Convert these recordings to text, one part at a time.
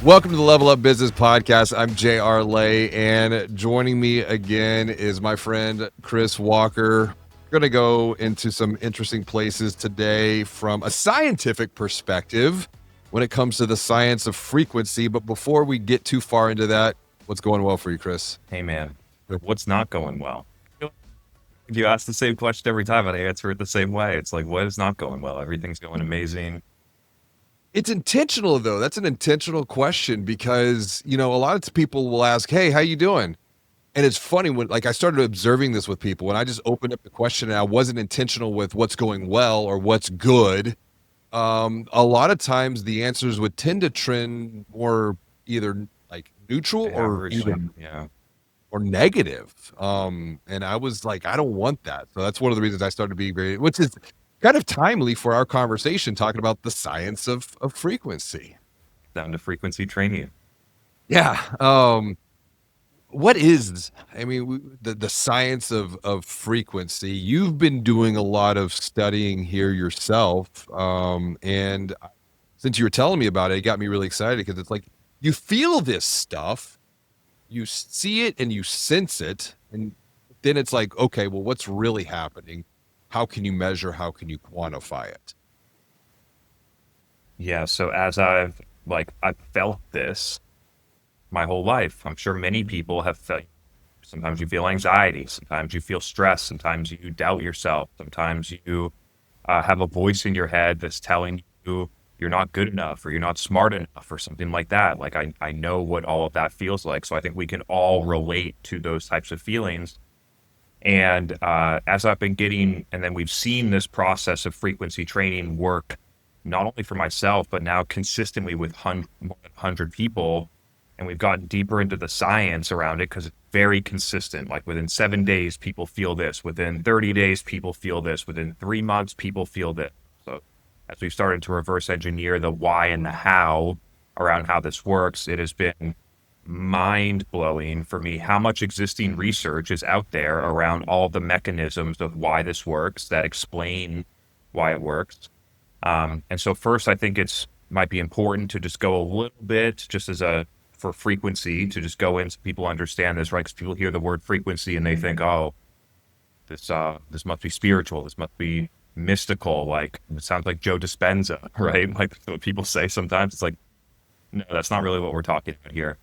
Welcome to the Level Up Business Podcast. I'm J.R. Lay, and joining me again is my friend Chris Walker. We're going to go into some interesting places today from a scientific perspective when it comes to the science of frequency. But before we get too far into that, what's going well for you, Chris? Hey, man, what's not going well? You ask the same question every time, and I answer it the same way. It's like, what is not going well? Everything's going amazing. It's intentional, though. That's an intentional question because, a lot of people will ask, hey, how you doing? And it's funny when, I started observing this with people when I just opened up the question and I wasn't intentional with what's going well or what's good. A lot of times the answers would tend to trend more either like neutral or even or negative. And I was like, I don't want that. So that's one of the reasons I started being very, which is kind of timely for our conversation talking about the science of frequency. Down to frequency training. Yeah. What is, the science of frequency? You've been doing a lot of studying here yourself. And since you were telling me about it, it got me really excited because it's like you feel this stuff, you see it and you sense it. And then it's like, okay, well, what's really happening? How can you measure? How can you quantify it? Yeah. So as I've felt this my whole life, I'm sure many people have felt. Sometimes you feel anxiety. Sometimes you feel stress. Sometimes you doubt yourself. Sometimes you have a voice in your head that's telling you you're not good enough or you're not smart enough or something like that. Like I know what all of that feels like. So I think we can all relate to those types of feelings. And as I've been getting, and then we've seen this process of frequency training work, not only for myself, but now consistently with more than 100 people. And we've gotten deeper into the science around it because it's very consistent. Like within 7 days, people feel this. Within 30 days, people feel this. Within 3 months, people feel this. So as we've started to reverse engineer the why and the how around how this works, it has been mind-blowing for me how much existing research is out there around all the mechanisms of why this works that explain why it works. And so first, I think might be important to just go a little bit just for frequency to just go in so people understand this, right? Because people hear the word frequency and they think, oh, this must be spiritual. This must be mystical. Like it sounds like Joe Dispenza, right? Like what people say sometimes. It's like, no, that's not really what we're talking about here.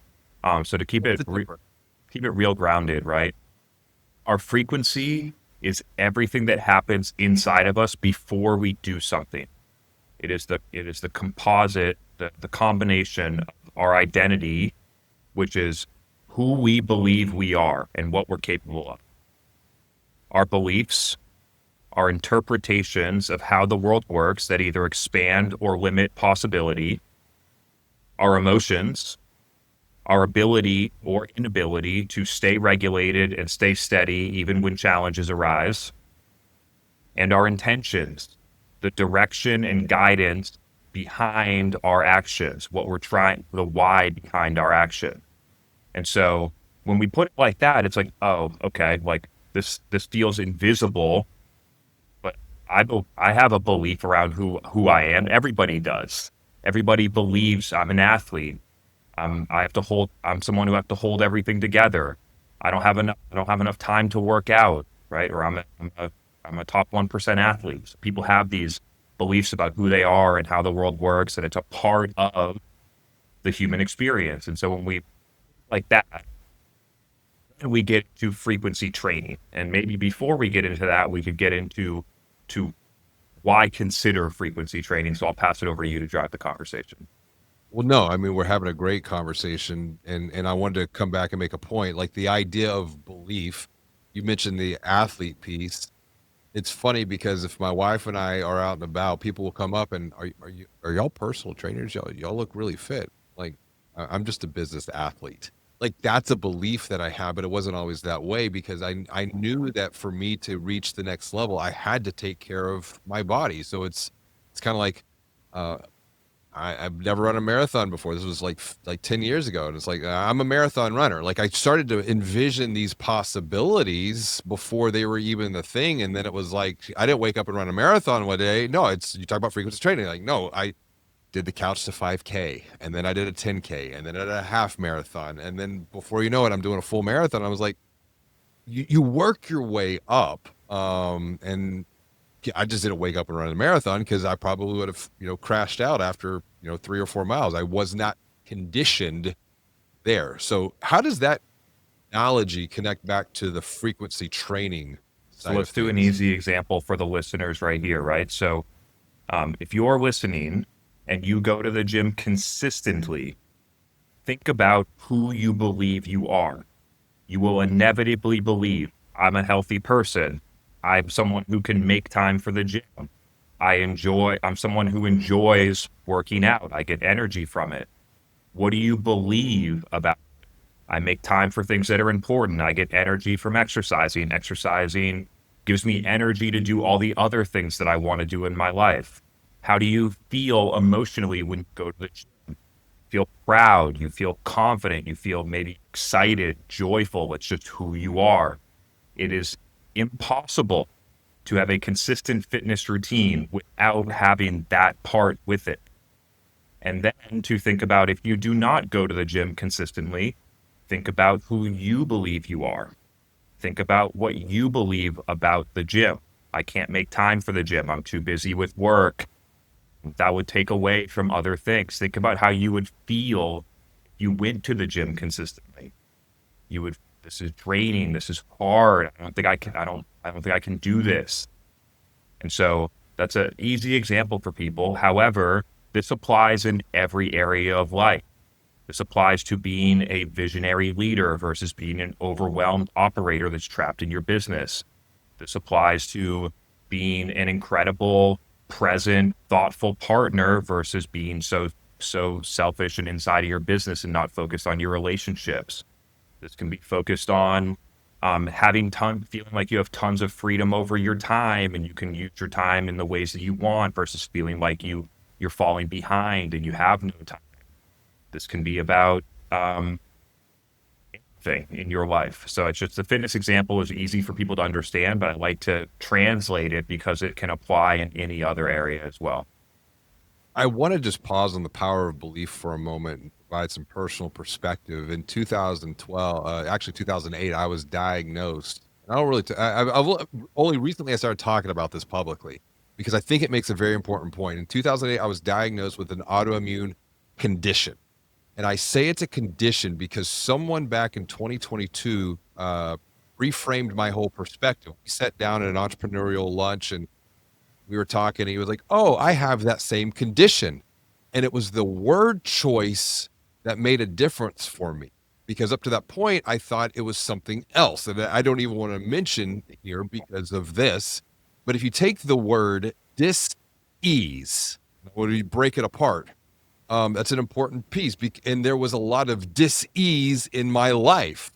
So to keep it real grounded, right? Our frequency is everything that happens inside of us before we do something. It is the composite, the combination of our identity, which is who we believe we are and what we're capable of. Our beliefs, our interpretations of how the world works that either expand or limit possibility, our emotions, our ability or inability to stay regulated and stay steady even when challenges arise, and our intentions, the direction and guidance behind our actions, what we're trying, the why behind our action. And so when we put it like that, it's like, oh, okay, like this feels invisible, but I have a belief around who I am. Everybody does. Everybody believes I'm an athlete. I'm someone who have to hold everything together. I don't have enough time to work out, right? Or I'm a top 1% athlete. So people have these beliefs about who they are and how the world works, and it's a part of the human experience. And so when we like that, we get to frequency training. And maybe before we get into that, we could get into why consider frequency training. So I'll pass it over to you to drive the conversation. Well, no, we're having a great conversation, and I wanted to come back and make a point. Like the idea of belief, you mentioned the athlete piece. It's funny because if my wife and I are out and about, people will come up and are y'all personal trainers? Y'all look really fit. Like I'm just a business athlete. Like that's a belief that I have, but it wasn't always that way because I knew that for me to reach the next level, I had to take care of my body. So it's kind of like I've never run a marathon before. This was like 10 years ago. And it's like, I'm a marathon runner. Like I started to envision these possibilities before they were even a thing. And then it was like, I didn't wake up and run a marathon one day. No, you talk about frequency training. Like, no, did the couch to 5K, and then I did a 10K, and then I did a half marathon, and then before you know it, I'm doing a full marathon. I was like, you work your way up, and I just didn't wake up and run a marathon because I probably would have, crashed out after, 3 or 4 miles. I was not conditioned there. So how does that analogy connect back to the frequency training So side of let's do an things? easy example for the listeners right here, right? So if you're listening and you go to the gym consistently, think about who you believe you are. You will inevitably believe I'm a healthy person. I'm someone who can make time for the gym. I'm someone who enjoys working out. I get energy from it. What do you believe about? I make time for things that are important. I get energy from exercising. Exercising gives me energy to do all the other things that I want to do in my life. How do you feel emotionally when you go to the gym? Feel proud, you feel confident, you feel maybe excited, joyful. It's just who you are. It is impossible to have a consistent fitness routine without having that part with it. And then to think about if you do not go to the gym consistently, think about who you believe you are. Think about what you believe about the gym. I can't make time for the gym. I'm too busy with work. That would take away from other things. Think about how you would feel if you went to the gym consistently. You would, this is draining. This is hard. I don't think I can do this. And so that's an easy example for people. However, this applies in every area of life. This applies to being a visionary leader versus being an overwhelmed operator that's trapped in your business. This applies to being an incredible, present, thoughtful partner versus being so selfish and inside of your business and not focused on your relationships. This can be focused on feeling like you have tons of freedom over your time and you can use your time in the ways that you want versus feeling like you're falling behind and you have no time. This can be about thing in your life. So it's just the fitness example is easy for people to understand, but I like to translate it because it can apply in any other area as well. I want to just pause on the power of belief for a moment and provide some personal perspective. In 2012, actually 2008, I was diagnosed. I don't really, only recently I started talking about this publicly because I think it makes a very important point. In 2008, I was diagnosed with an autoimmune condition. And I say it's a condition because someone back in 2022 reframed my whole perspective. We sat down at an entrepreneurial lunch and we were talking. And he was like, "Oh, I have that same condition." And it was the word choice that made a difference for me because up to that point, I thought it was something else. And I don't even want to mention here because of this. But if you take the word dis-ease, when you break it apart, that's an important piece. And there was a lot of dis-ease in my life.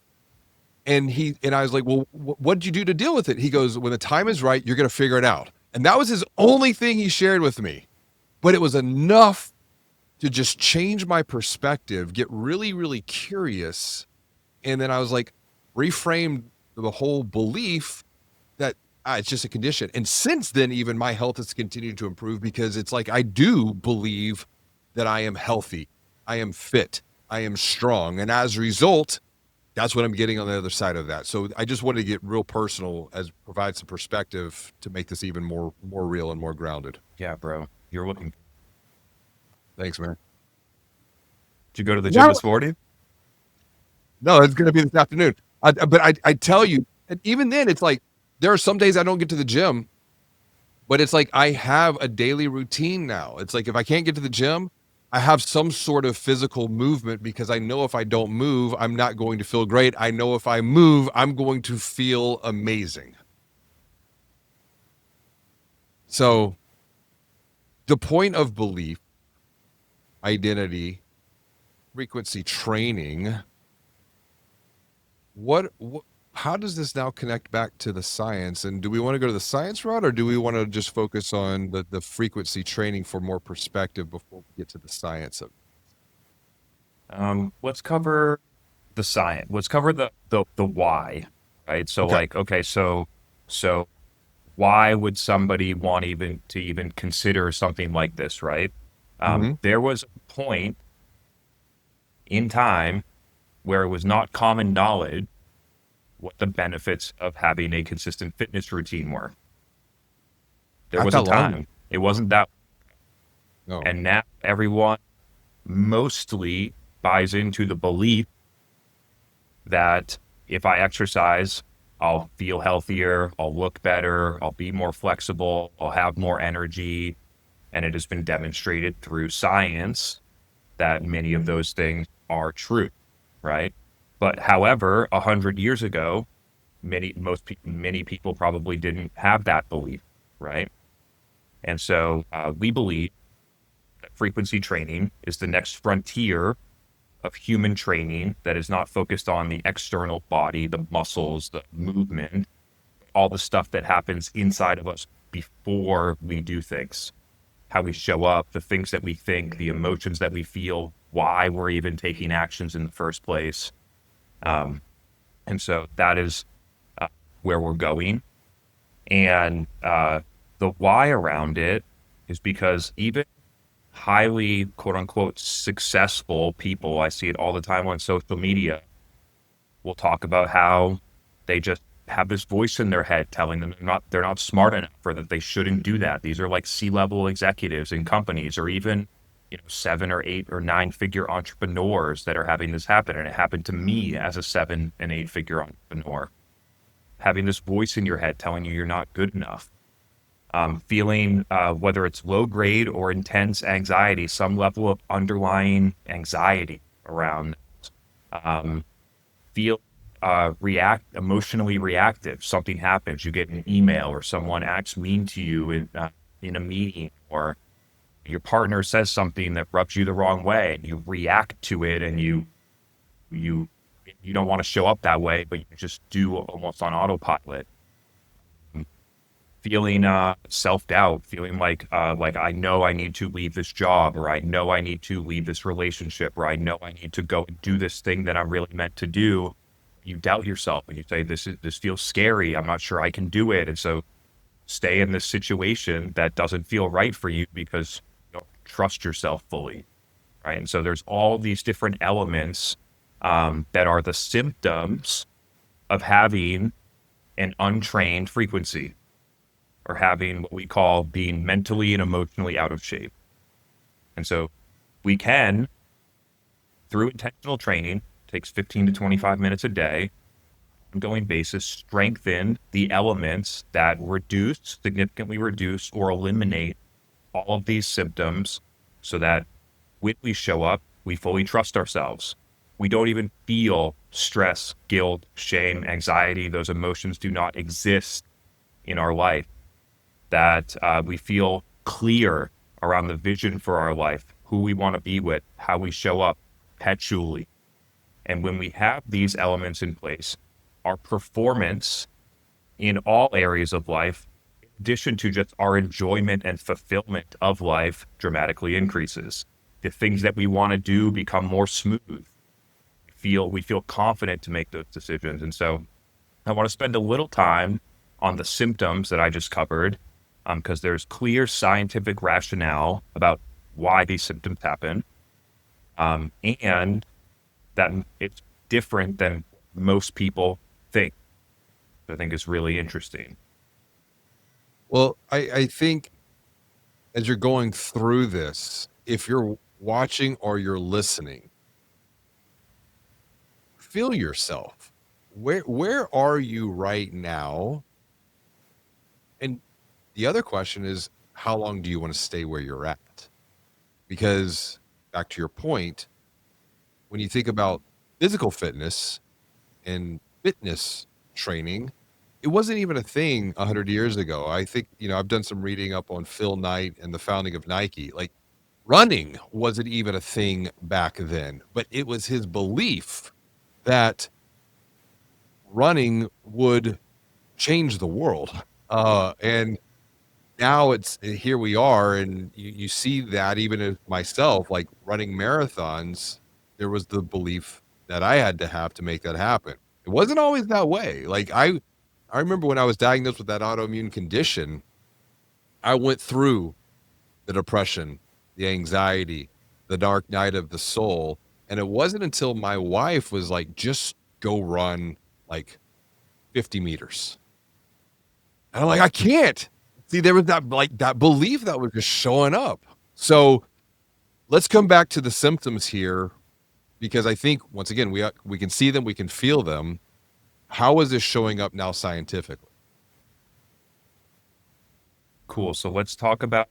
And I was like, "Well, what did you do to deal with it?" He goes, "When the time is right, you're going to figure it out." And that was his only thing he shared with me. But it was enough to just change my perspective, get really, really curious. And then I was like, reframed the whole belief that it's just a condition. And since then, even my health has continued to improve because it's like I do believe that I am healthy, I am fit, I am strong. And as a result, that's what I'm getting on the other side of that. So I just wanted to get real personal as provide some perspective to make this even more real and more grounded. Yeah, bro. You're looking. Thanks, man. Did you go to the gym Yeah. this morning? No, it's gonna be this afternoon. But I tell you, and even then, it's like there are some days I don't get to the gym, but it's like I have a daily routine now. It's like if I can't get to the gym, I have some sort of physical movement because I know if I don't move, I'm not going to feel great. I know if I move, I'm going to feel amazing. So the point of belief, identity, frequency training, what how does this now connect back to the science? And do we want to go to the science route or do we want to just focus on the frequency training for more perspective before we get to the science of Let's cover the science. Let's cover the why, right? So Okay. like, okay, so why would somebody want even to even consider something like this, right? Mhm. There was a point in time where it was not common knowledge what the benefits of having a consistent fitness routine were. There Not was a that long. time. It wasn't that. No. And now everyone mostly buys into the belief that if I exercise, I'll feel healthier, I'll look better, I'll be more flexible, I'll have more energy. And it has been demonstrated through science that many of those things are true, right? But however, 100 years ago, many people probably didn't have that belief, right? And so we believe that frequency training is the next frontier of human training that is not focused on the external body, the muscles, the movement, all the stuff that happens inside of us before we do things, how we show up, the things that we think, the emotions that we feel, why we're even taking actions in the first place. Um, and so that is where we're going. And the why around it is because even highly quote unquote successful people, I see it all the time on social media, will talk about how they just have this voice in their head telling them they're not smart enough or that they shouldn't do that. These are like C-level executives in companies or even 7 or 8 or 9 figure entrepreneurs that are having this happen. And it happened to me as a 7 and 8 figure entrepreneur. Having this voice in your head telling you you're not good enough. Feeling whether it's low grade or intense anxiety, some level of underlying anxiety around um, feel emotionally reactive. Something happens, you get an email or someone acts mean to you in a meeting, or your partner says something that rubs you the wrong way, and you react to it, and you you don't want to show up that way, but you just do almost on autopilot. Feeling self-doubt, feeling like I know I need to leave this job, or I know I need to leave this relationship, or I know I need to go and do this thing that I'm really meant to do. You doubt yourself and you say, this feels scary, I'm not sure I can do it. And so stay in this situation that doesn't feel right for you because you don't trust yourself fully, right? And so there's all these different elements that are the symptoms of having an untrained frequency, or having what we call being mentally and emotionally out of shape. And so we can, through intentional training, takes 15 to 25 minutes a day, ongoing basis, strengthen the elements that reduce, significantly reduce, or eliminate all of these symptoms so that when we show up, we fully trust ourselves. We don't even feel stress, guilt, shame, anxiety. Those emotions do not exist in our life. That we feel clear around the vision for our life, who we want to be with, how we show up perpetually. And when we have these elements in place, our performance in all areas of life, in addition to just our enjoyment and fulfillment of life, dramatically increases. The things that we want to do become more smooth. We feel confident to make those decisions. And so I want to spend a little time on the symptoms that I just covered, because there's clear scientific rationale about why these symptoms happen, and that it's different than most people think. I think is really interesting. Well, I think as you're going through this, if you're watching or you're listening, feel yourself. Where are you right now? And the other question is, how long do you want to stay where you're at? Because back to your point, when you think about physical fitness and fitness training, it wasn't even a thing 100 years ago. I think, I've done some reading up on Phil Knight and the founding of Nike. Like, running wasn't even a thing back then, but it was his belief that running would change the world. And now here we are, and you see that even in myself, like running marathons, there was the belief that I had to have to make that happen. It wasn't always that way. Like I remember when I was diagnosed with that autoimmune condition, I went through the depression the anxiety, the dark night of the soul. And it wasn't until my wife was like, just go run like 50 meters. And I'm like, I can't. See, there was that like that belief that was just showing up. So let's come back to the symptoms here, because I think once again we can see them, we can feel them. How is this showing up now scientifically? Cool. So let's talk about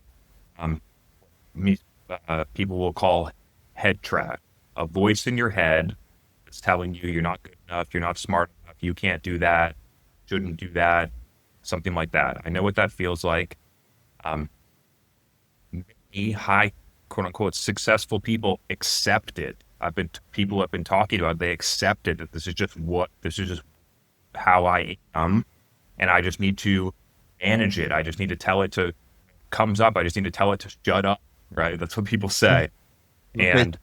um, me, people will call head track, a voice in your head that's telling you you're not good enough, you're not smart enough, you can't do that, shouldn't do that, something like that. I know what that feels like. Um, Many high, quote unquote, successful people accept it. People have been talking about it, they accepted that this is just how I am, and I just need to manage it. I just need to tell it to comes up. I just need to tell it to shut up. Right? That's what people say. Okay. And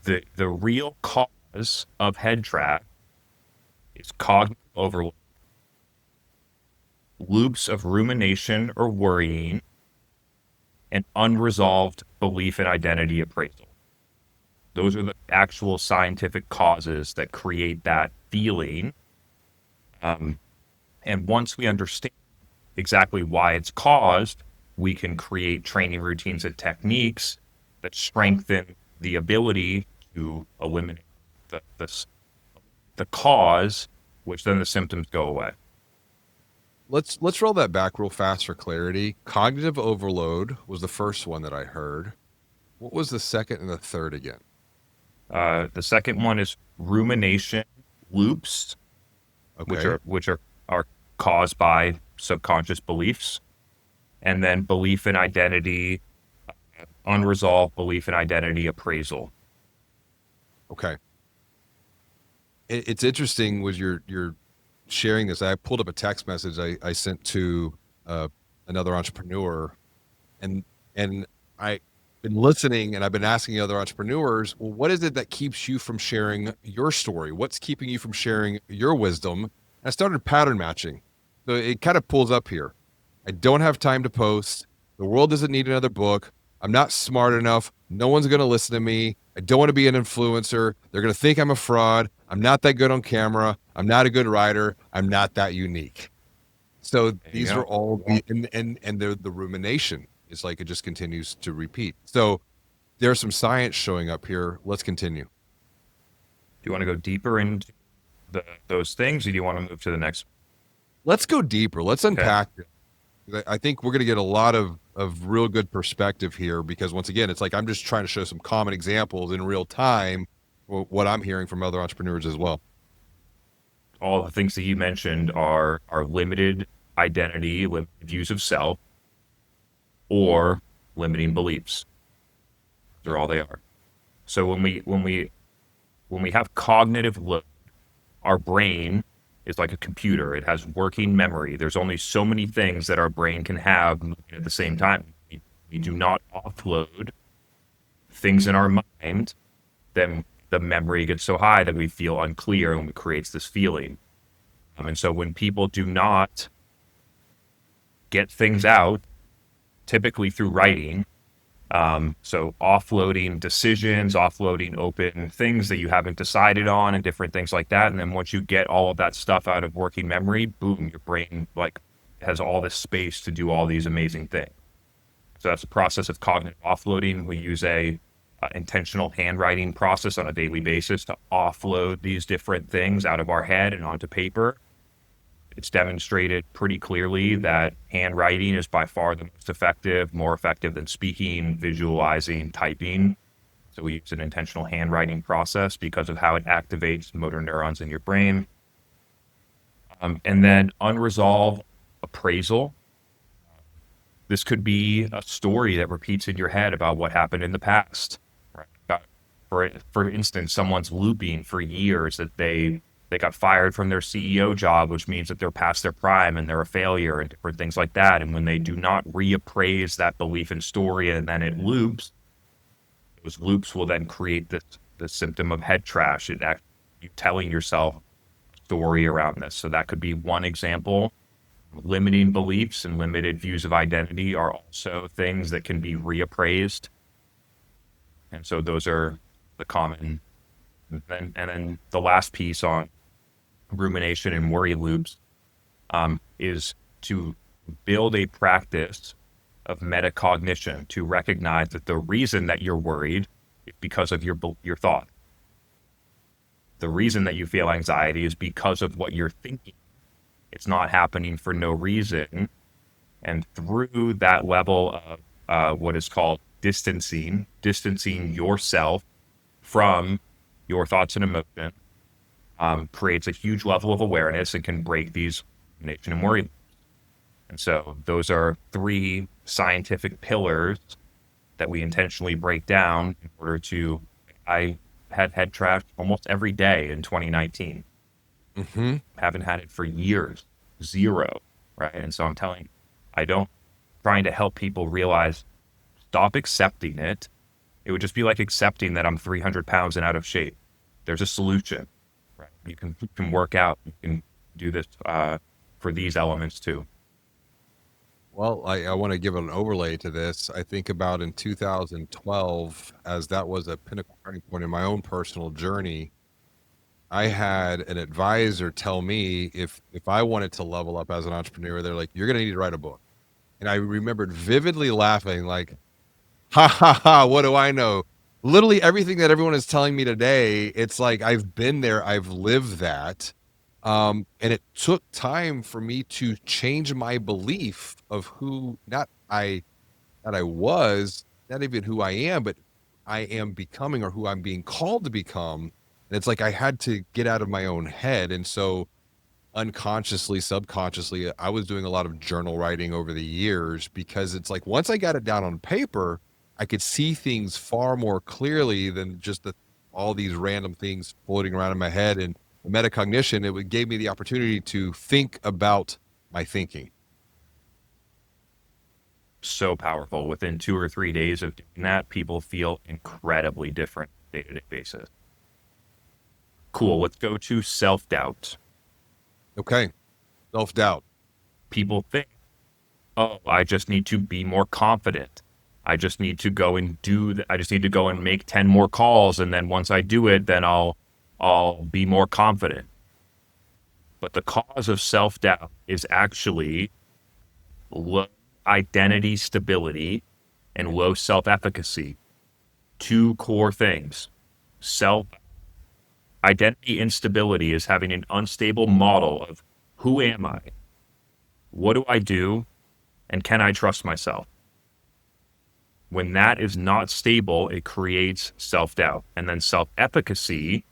the real cause of head track is cognitive overload, loops of rumination or worrying, and unresolved belief and identity appraisal. Those are the actual scientific causes that create that feeling. And once we understand exactly why it's caused, we can create training routines and techniques that strengthen the ability to eliminate the cause, which then the symptoms go away. Let's roll that back real fast for clarity. Cognitive overload was the first one that I heard. What was the second and the third again? The second one is rumination loops, Okay. are caused by subconscious beliefs, and then belief and identity, unresolved belief and identity appraisal. Okay. It's interesting was you're sharing this. I pulled up a text message I sent to another entrepreneur, and I've been listening, and I've been asking other entrepreneurs, well, what is it that keeps you from sharing your story? What's keeping you from sharing your wisdom? And I started pattern matching. So it kind of pulls up here. I don't have time to post. The world doesn't need another book. I'm not smart enough. No one's going to listen to me. I don't want to be an influencer. They're going to think I'm a fraud. I'm not that good on camera. I'm not a good writer. I'm not that unique. So There you these are go. all and the rumination is like it just continues to repeat. So there's some science showing up here. Let's continue. Do you want to go deeper into those things, or do you want to move to the next? Let's go deeper. Let's Okay. unpack it. I think we're going to get a lot of real good perspective here, because once again, it's like I'm just trying to show some common examples in real time, what I'm hearing from other entrepreneurs as well. All the things that you mentioned are limited identity, limited views of self, or limiting beliefs. They're all they are. So when we have cognitive load, our brain is like a computer. It has working memory. There's only so many things that our brain can have at the same time. We do not offload things in our mind, then the memory gets so high that we feel unclear and it creates this feeling. And so when people do not get things out, typically through writing, so offloading decisions, offloading open things that you haven't decided on and different things like that. And then once you get all of that stuff out of working memory, boom, your brain like has all this space to do all these amazing things. So that's the process of cognitive offloading. We use a intentional handwriting process on a daily basis to offload these different things out of our head and onto paper. It's demonstrated pretty clearly that handwriting is by far the most effective, more effective than speaking, visualizing, typing. So we use an intentional handwriting process because of how it activates motor neurons in your brain. And then unresolved appraisal. This could be a story that repeats in your head about what happened in the past. Right? For instance, someone's looping for years that they got fired from their CEO job, which means that they're past their prime and they're a failure and different things like that. And when they do not reappraise that belief and story and then it loops, those loops will then create the symptom of head trash. You telling yourself a story around this. So that could be one example. Limiting beliefs and limited views of identity are also things that can be reappraised. And so those are the common. And then the last piece on rumination and worry loops is to build a practice of metacognition, to recognize that the reason that you're worried is because of your thought. The reason that you feel anxiety is because of what you're thinking. It's not happening for no reason. And through that level of what is called distancing yourself from your thoughts and emotion, creates a huge level of awareness and can break these rumination and worry. And so those are three scientific pillars that we intentionally break down in order to. I had head trash almost every day in 2019. Mm-hmm. Haven't had it for years, zero, right? And so I don't trying to help people realize, stop accepting it. It would just be like accepting that I'm 300 pounds and out of shape. There's a solution, right? You can work out. You can do this for these elements too. Well, I want to give an overlay to this. I think about in 2012, as that was a pinnacle turning point in my own personal journey. I had an advisor tell me if I wanted to level up as an entrepreneur, they're like, "You're gonna need to write a book." And I remembered vividly laughing, like, "Ha ha ha! What do I know?" Literally everything that everyone is telling me today, it's like I've been there, I've lived that. And it took time for me to change my belief of who not I that I was, not even who I am, but I am becoming or who I'm being called to become. And it's like I had to get out of my own head. And so unconsciously, subconsciously, I was doing a lot of journal writing over the years because it's like once I got it down on paper, I could see things far more clearly than just all these random things floating around in my head. And metacognition, gave me the opportunity to think about my thinking. So powerful. Within 2 or 3 days of doing that, people feel incredibly different on a day-to-day basis. Cool. Let's go to self-doubt. Okay. Self-doubt. People think, oh, I just need to be more confident. I just need to go and I just need to go and make 10 more calls. And then once I do it, then I'll be more confident. But the cause of self-doubt is actually low identity stability and low self-efficacy. Two core things. Self identity instability is having an unstable model of who am I? What do I do? And can I trust myself? When that is not stable, it creates self-doubt. And then self-efficacy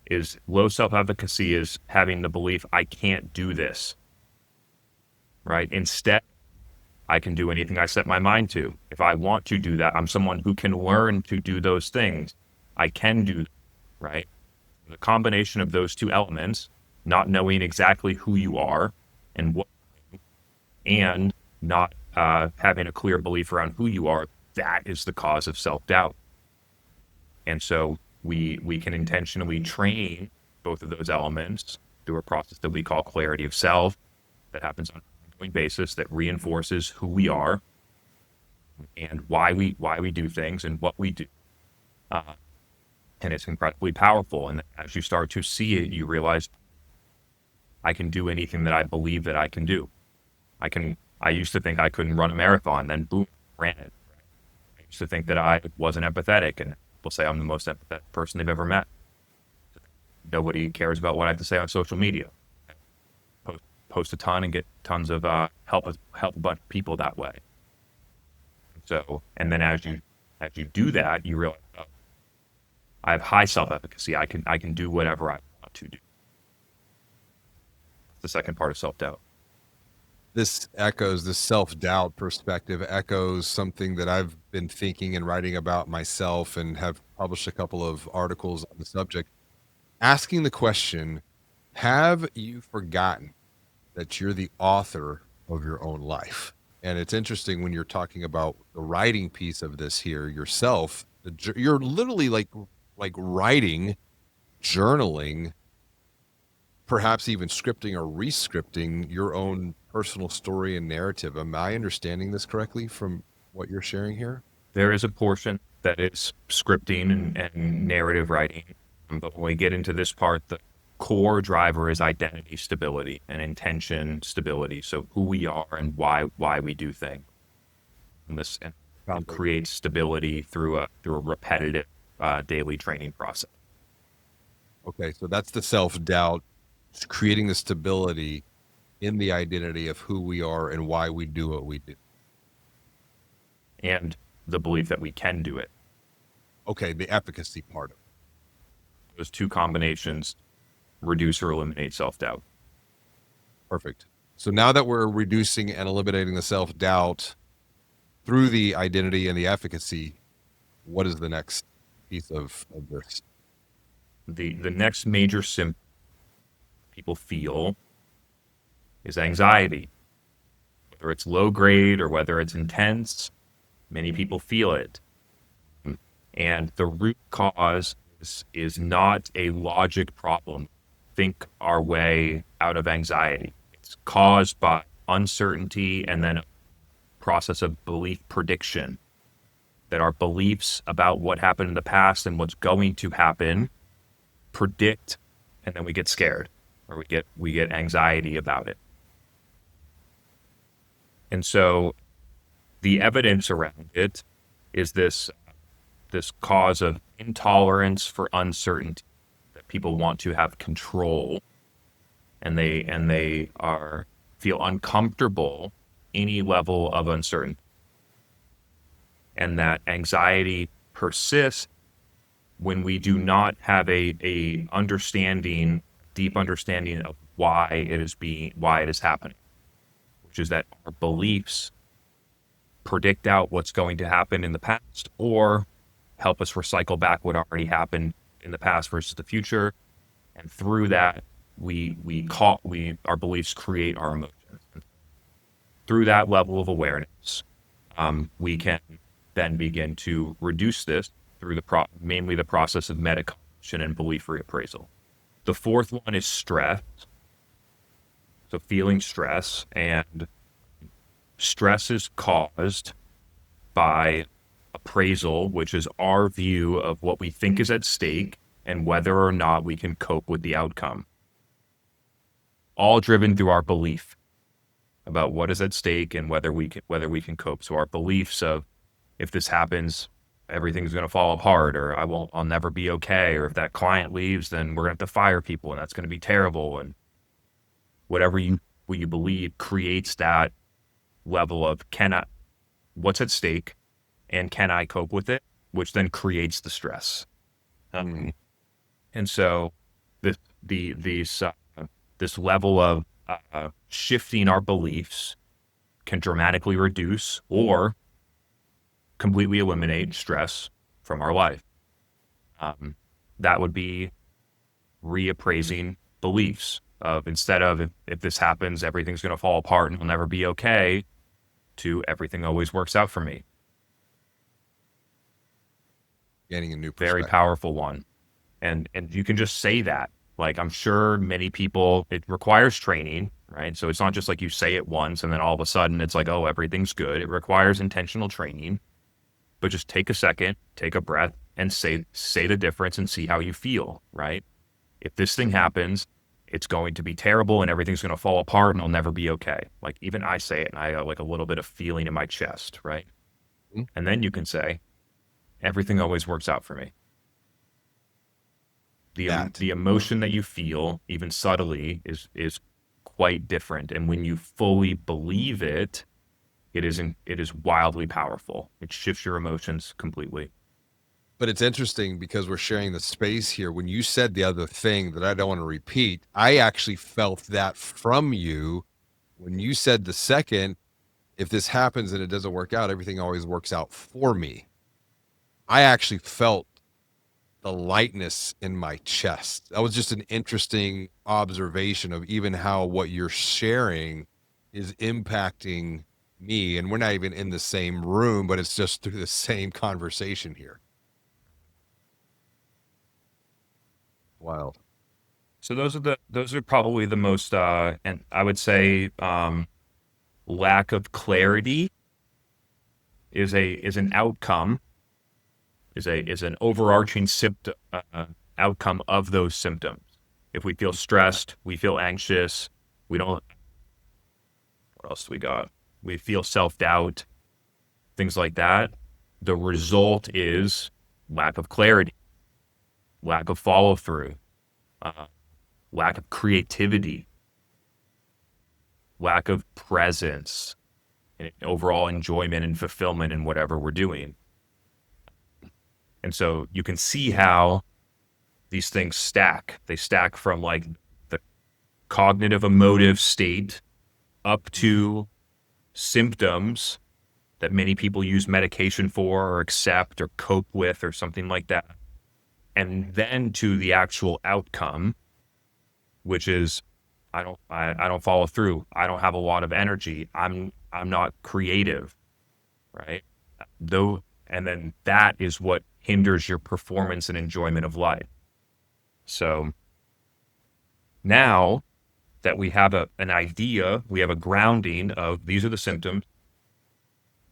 is low self-efficacy is having the belief I can't do this. Right? Instead, I can do anything I set my mind to. If I want to do that, I'm someone who can learn to do those things. I can do, right? The combination of those two elements, not knowing exactly who you are and what, and not having a clear belief around who you are, that is the cause of self-doubt. And so we can intentionally train both of those elements through a process that we call clarity of self that happens on an ongoing basis that reinforces who we are and why we do things and what we do. And it's incredibly powerful. And as you start to see it, you realize I can do anything that I believe that I can do. I used to think I couldn't run a marathon, then boom, ran it. I used to think that I wasn't empathetic, and people say I'm the most empathetic person they've ever met. Nobody cares about what I have to say on social media. Post a ton and get tons of help a bunch of people that way. So, and then as you do that, you realize, oh, I have high self-efficacy. I can do whatever I want to do. The second part of self-doubt. This self-doubt perspective echoes something that I've been thinking and writing about myself and have published a couple of articles on the subject. Asking the question, have you forgotten that you're the author of your own life? And it's interesting when you're talking about the writing piece of this here yourself, you're literally like writing, journaling, perhaps even scripting or re-scripting your own personal story and narrative. Am I understanding this correctly from what you're sharing here? There is a portion that is scripting and narrative writing. But when we get into this part, the core driver is identity stability and intention stability. So who we are and why we do things. And Sounds like create stability through a repetitive daily training process. okay. So that's the self doubt, creating the stability in the identity of who we are and why we do what we do. And the belief that we can do it. Okay, the efficacy part of it. Those two combinations reduce or eliminate self-doubt. Perfect. So now that we're reducing and eliminating the self doubt through the identity and the efficacy, what is the next piece of this? The next major symptom people feel is anxiety. Whether it's low grade or whether it's intense, many people feel it. And the root cause is not a logic problem. Think our way out of anxiety. It's caused by uncertainty and then a process of belief prediction, that our beliefs about what happened in the past and what's going to happen predict, and then we get scared or we get anxiety about it. And so the evidence around it is this cause of intolerance for uncertainty, that people want to have control, and they are feel uncomfortable any level of uncertainty, and that anxiety persists when we do not have a deep understanding of why it is happening, which is that our beliefs predict out what's going to happen in the past or help us recycle back what already happened in the past versus the future. And through that, our beliefs create our emotions. Through that level of awareness, we can then begin to reduce this through mainly the process of metacognition and belief reappraisal. The fourth one is stress. So feeling stress, and stress is caused by appraisal, which is our view of what we think is at stake and whether or not we can cope with the outcome. All driven through our belief about what is at stake and whether we can cope. So our beliefs of, if this happens, everything's going to fall apart, or I'll never be okay, or if that client leaves, then we're going to have to fire people and that's going to be terrible. And whatever you believe creates that level of what's at stake and can I cope with it, which then creates the stress. And so this level of shifting our beliefs can dramatically reduce or completely eliminate stress from our life. That would be reappraising beliefs of, instead of if this happens, everything's going to fall apart and I'll never be okay, to everything always works out for me. Gaining a new Very perspective. powerful one. And you can just say that. Like, I'm sure many people, it requires training, right? So it's not just like you say it once and then all of a sudden it's like, oh, everything's good. It requires intentional training. But just take a second, take a breath, and say the difference and see how you feel, right? If this thing happens, it's going to be terrible and everything's going to fall apart and I'll never be okay. Like, even I say it and I have like a little bit of feeling in my chest, right? Mhm. And then you can say, everything always works out for me. The emotion that you feel, even subtly, is quite different. And when you fully believe it, it is wildly powerful. It shifts your emotions completely. But it's interesting because we're sharing the space here. When you said the other thing that I don't want to repeat, I actually felt that from you when you said the second, if this happens and it doesn't work out, everything always works out for me. I actually felt the lightness in my chest. That was just an interesting observation of even how what you're sharing is impacting me. And we're not even in the same room, but it's just through the same conversation here. Wild. So those are probably the most and I would say lack of clarity is an outcome is an overarching symptom outcome of those symptoms. If we feel stressed, we feel anxious, we don't. What else do we got? We feel self-doubt, things like that. The result is lack of clarity, lack of follow-through, uh, lack of creativity, lack of presence, and overall enjoyment and fulfillment in whatever we're doing. And so you can see how these things stack. They stack from like the cognitive emotive state up to symptoms that many people use medication for or accept or cope with or something like that. And then to the actual outcome, which is I don't follow through. I don't have a lot of energy. I'm not creative, right? Though, and then that is what hinders your performance and enjoyment of life. So now that we have an idea, we have a grounding of these are the symptoms,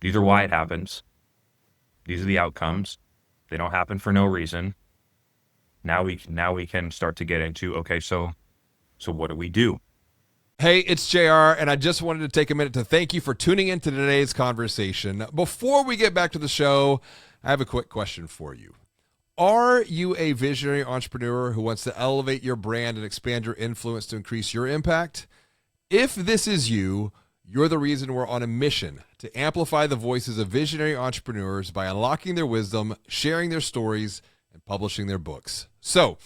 these are why it happens, these are the outcomes. They don't happen for no reason. Now we can start to get into, okay, so what do we do? Hey, it's JR, and I just wanted to take a minute to thank you for tuning into today's conversation. Before we get back to the show, I have a quick question for you. Are you a visionary entrepreneur who wants to elevate your brand and expand your influence to increase your impact? If this is you, you're the reason we're on a mission to amplify the voices of visionary entrepreneurs by unlocking their wisdom, sharing their stories, and publishing their books. So,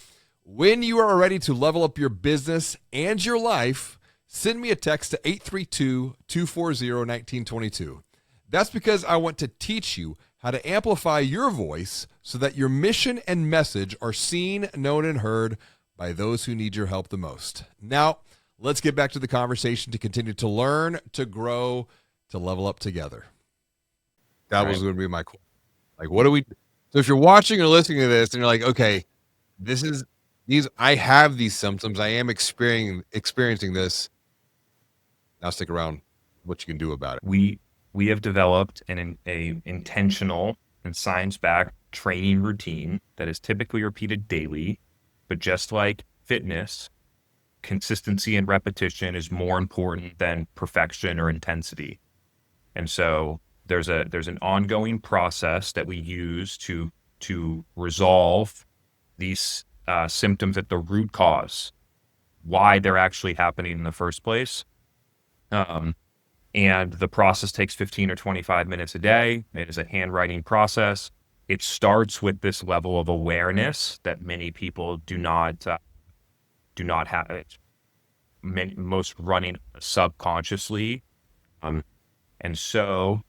when you are ready to level up your business and your life, send me a text to 832-240-1922. That's because I want to teach you how to amplify your voice so that your mission and message are seen, known, and heard by those who need your help the most. Now, let's get back to the conversation to continue to learn, to grow, to level up together. That was going to be my question. Like, what do we... So if you're watching or listening to this and you're like, okay, I have these symptoms, I am experiencing this. Now stick around, what you can do about it. We have developed a intentional and science-backed training routine that is typically repeated daily, but just like fitness, consistency and repetition is more important than perfection or intensity. And so there's an ongoing process that we use to resolve these symptoms at the root cause, why they're actually happening in the first place. And the process takes 15 or 25 minutes a day. It is a handwriting process. It starts with this level of awareness that many people do not have it. Most running subconsciously. And so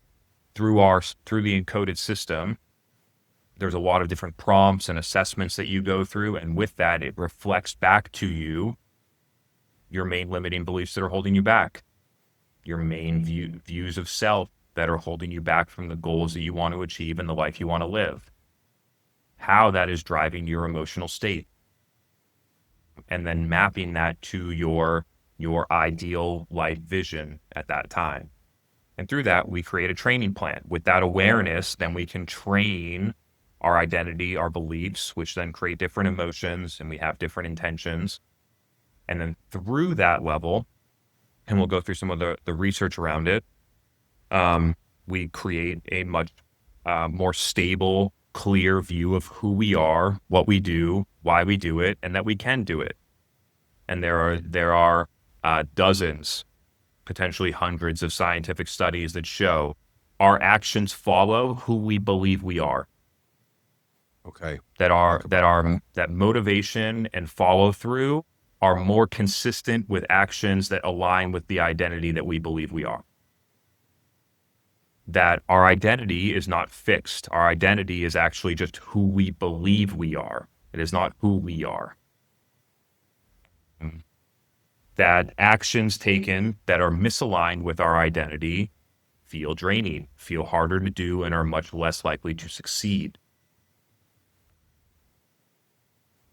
through the encoded system, there's a lot of different prompts and assessments that you go through. And with that, it reflects back to you your main limiting beliefs that are holding you back, your main views of self that are holding you back from the goals that you want to achieve and the life you want to live, how that is driving your emotional state, and then mapping that to your ideal life vision at that time. And through that, we create a training plan. With that awareness, then we can train our identity, our beliefs, which then create different emotions, and we have different intentions. And then through that level, and we'll go through some of the research around it, we create a much more stable, clear view of who we are, what we do, why we do it, and that we can do it. And there are dozens, potentially hundreds of scientific studies that show our actions follow who we believe we are. Okay. That motivation and follow through are more consistent with actions that align with the identity that we believe we are. That our identity is not fixed. Our identity is actually just who we believe we are. It is not who we are. That actions taken that are misaligned with our identity feel draining, feel harder to do, and are much less likely to succeed.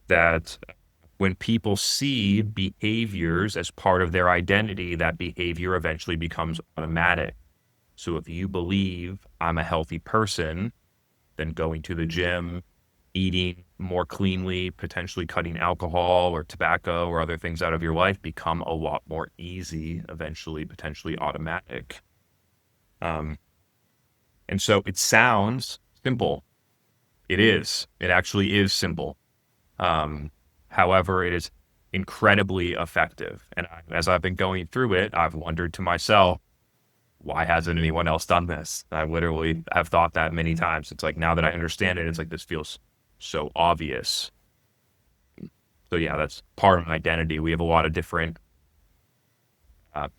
That when people see behaviors as part of their identity, that behavior eventually becomes automatic. So if you believe I'm a healthy person, then going to the gym, eating more cleanly, potentially cutting alcohol or tobacco or other things out of your life become a lot more easy, eventually, potentially automatic. Um, and so it sounds simple. It is. It actually is simple. Um, However, it is incredibly effective. And as I've been going through it, I've wondered to myself, why hasn't anyone else done this? I literally have thought that many times. It's like now that I understand it, it's like this feels so obvious. So yeah, that's part of my identity. We have a lot of different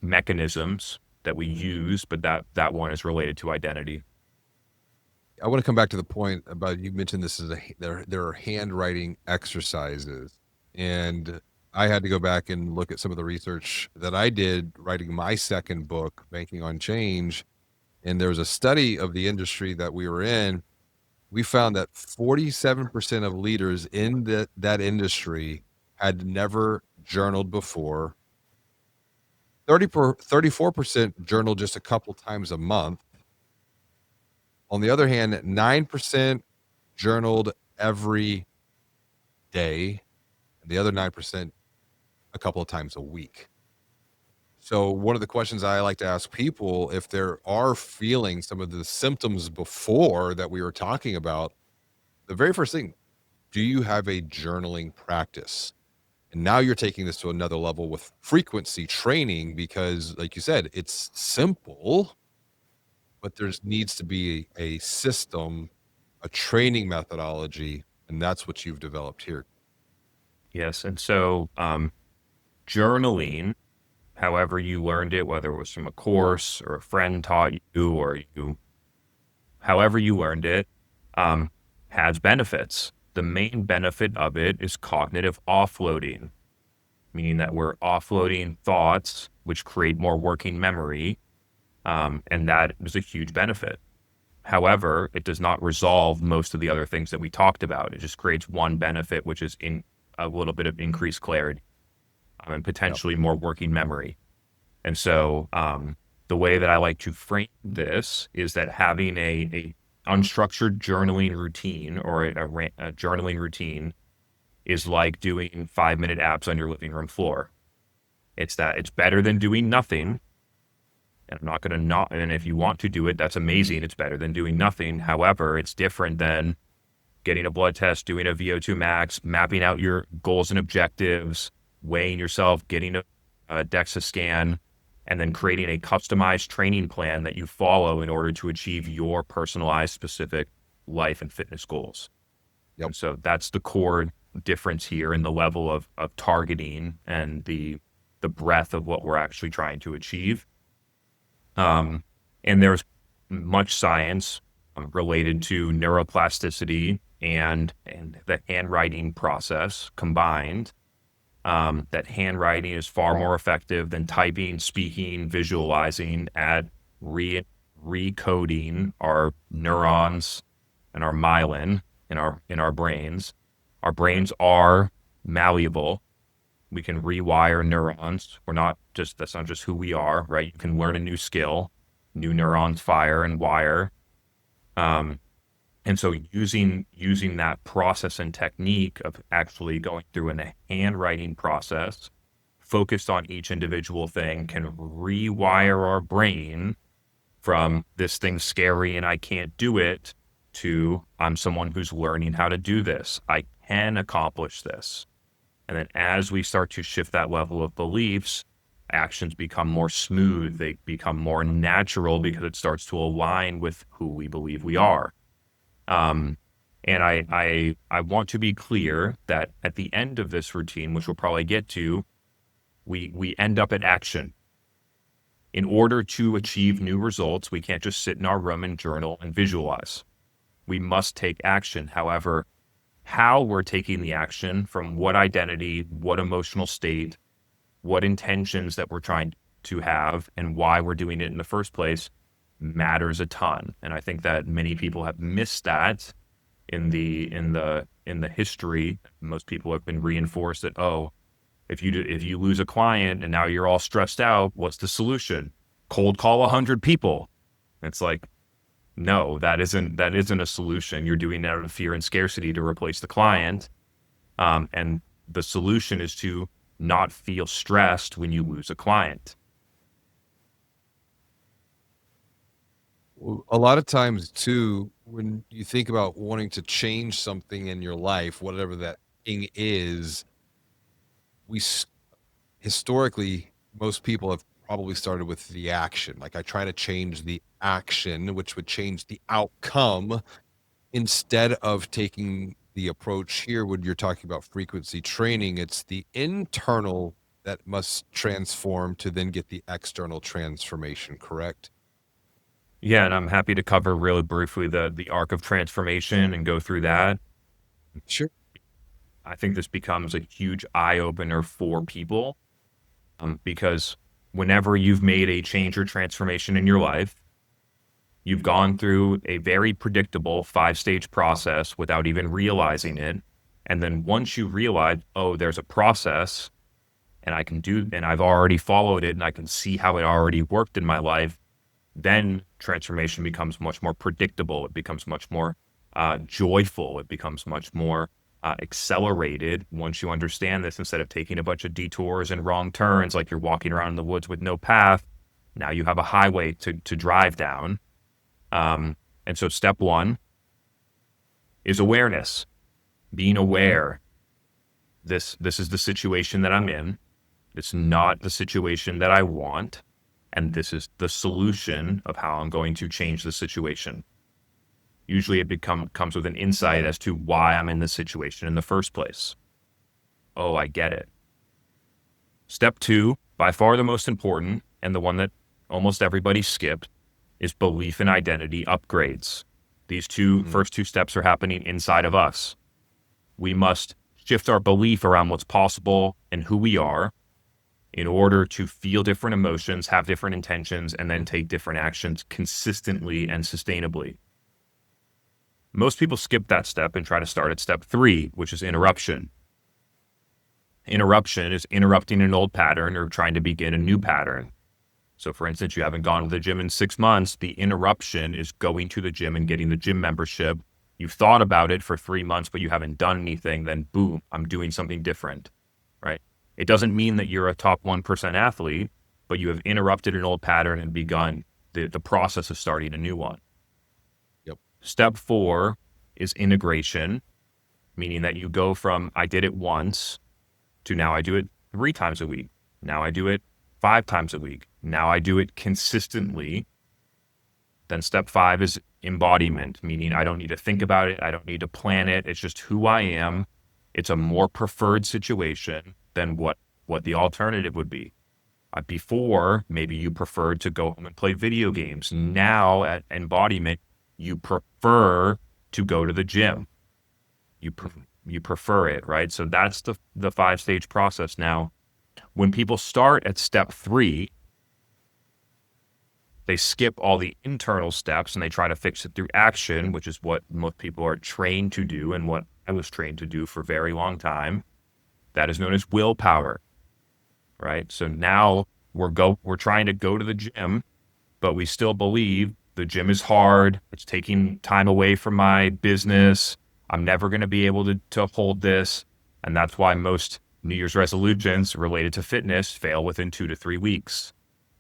mechanisms that we use, but that one is related to identity. I want to come back to the point about you mentioned this is there are handwriting exercises, and I had to go back and look at some of the research that I did writing my second book, Banking on Change. And there was a study of the industry that we were in. We found that 47% of leaders in that industry had never journaled before. 34% journaled just a couple times a month. On the other hand, 9% journaled every day, and the other 9% a couple of times a week. So one of the questions I like to ask people, if there are feeling some of the symptoms before that we were talking about, the very first thing, do you have a journaling practice? And now you're taking this to another level with frequency training because, like you said, it's simple, but there's needs to be a system, a training methodology, and that's what you've developed here. Yes. And so journaling, however you learned it, whether it was from a course or a friend taught you or you, however you learned it, um, has benefits. The main benefit of it is cognitive offloading, meaning that we're offloading thoughts, which create more working memory. And that is a huge benefit. However, it does not resolve most of the other things that we talked about. It just creates one benefit, which is in a little bit of increased clarity and Yep. potentially more working memory. And so the way that I like to frame this is that having a unstructured journaling routine or a journaling routine is like doing 5-minute abs on your living room floor. It's that it's better than doing nothing. And I'm not going to not, and if you want to do it, that's amazing. It's better than doing nothing. However, it's different than getting a blood test, doing a VO2 max, mapping out your goals and objectives, weighing yourself, getting a DEXA scan, and then creating a customized training plan that you follow in order to achieve your personalized, specific life and fitness goals. Yep. And so that's the core difference here in the level of targeting and the breadth of what we're actually trying to achieve. And there's much science related to neuroplasticity and the handwriting process combined. That handwriting is far more effective than typing, speaking, visualizing at recoding our neurons and our myelin in our brains. Our brains are malleable. We can rewire neurons. That's not just who we are, right? You can learn a new skill, new neurons fire and wire. And so using that process and technique of actually going through a handwriting process, focused on each individual thing, can rewire our brain from this thing's scary and I can't do it to I'm someone who's learning how to do this. I can accomplish this. And then as we start to shift that level of beliefs, actions become more smooth. They become more natural because it starts to align with who we believe we are. And I want to be clear that at the end of this routine, which we'll probably get to, we end up at action. In order to achieve new results, we can't just sit in our room and journal and visualize. We must take action. However, how we're taking the action, from what identity, what emotional state, what intentions that we're trying to have, and why we're doing it in the first place matters a ton. And I think that many people have missed that in the history. Most people have been reinforced that, oh, if you lose a client and now you're all stressed out, what's the solution? Cold call 100 people. It's like, No, that isn't a solution. You're doing that out of fear and scarcity to replace the client. And the solution is to not feel stressed when you lose a client. A lot of times too, when you think about wanting to change something in your life, whatever that thing is, we historically, most people have probably started with the action. Like I try to change the action, which would change the outcome instead of taking the approach here when you're talking about frequency training. It's the internal that must transform to then get the external transformation, correct? Yeah, and I'm happy to cover really briefly the arc of transformation and go through that. Sure. I think this becomes a huge eye opener for people, because whenever you've made a change or transformation in your life, you've gone through a very predictable 5-stage process without even realizing it. And then once you realize, oh, there's a process and and I've already followed it and I can see how it already worked in my life, then transformation becomes much more predictable. It becomes much more joyful. It becomes much more accelerated once you understand this. Instead of taking a bunch of detours and wrong turns, like you're walking around in the woods with no path, now you have a highway to drive down. And so step one is awareness, being aware. This is the situation that I'm in. It's not the situation that I want. And this is the solution of how I'm going to change the situation. Usually it comes with an insight as to why I'm in this situation in the first place. Oh, I get it. Step two, by far the most important, and the one that almost everybody skipped, is belief and identity upgrades. These first two steps are happening inside of us. We must shift our belief around what's possible and who we are in order to feel different emotions, have different intentions, and then take different actions consistently and sustainably. Most people skip that step and try to start at step three, which is interruption. Interruption is interrupting an old pattern or trying to begin a new pattern. So for instance, you haven't gone to the gym in 6 months. The interruption is going to the gym and getting the gym membership. You've thought about it for 3 months, but you haven't done anything. Then boom, I'm doing something different, right? It doesn't mean that you're a top 1% athlete, but you have interrupted an old pattern and begun the process of starting a new one. Yep. Step four is integration, meaning that you go from I did it once to now I do it 3 times a week. Now I do it 5 times a week. Now I do it consistently. Then step 5 is embodiment, meaning I don't need to think about it. I don't need to plan it. It's just who I am. It's a more preferred situation than what the alternative would be. Before, maybe you preferred to go home and play video games. Now at embodiment, you prefer to go to the gym. You prefer it, right? So that's the 5-stage process. Now, when people start at step 3, they skip all the internal steps and they try to fix it through action, which is what most people are trained to do and what I was trained to do for a very long time. That is known as willpower, right? So now we're trying to go to the gym, but we still believe the gym is hard. It's taking time away from my business. I'm never going to be able to hold this. And that's why most New Year's resolutions related to fitness fail within 2 to 3 weeks,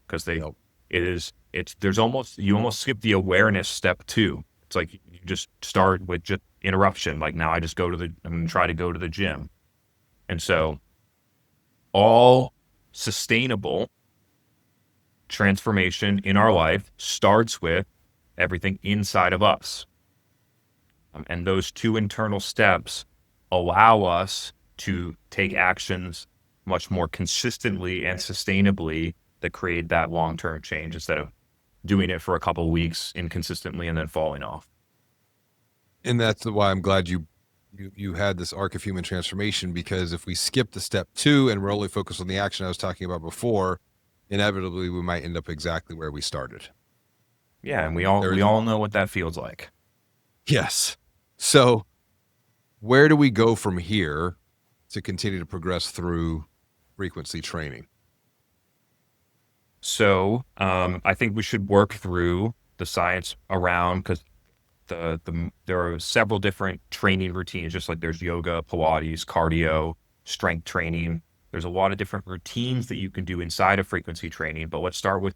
because you almost skip the awareness step 2. It's like you just start with just interruption. Like now I'm going to try to go to the gym. And so all sustainable transformation in our life starts with everything inside of us. And those 2 internal steps allow us to take actions much more consistently and sustainably that create that long-term change instead of doing it for a couple of weeks inconsistently and then falling off. And that's why I'm glad you had this arc of human transformation, because if we skip the step 2 and we're only focused on the action I was talking about before, inevitably we might end up exactly where we started. Yeah, and we all know what that feels like. Yes. So where do we go from here to continue to progress through frequency training? So I think we should work through the science around, because there are several different training routines, just like there's yoga, Pilates, cardio, strength training. There's a lot of different routines that you can do inside of frequency training, but let's start with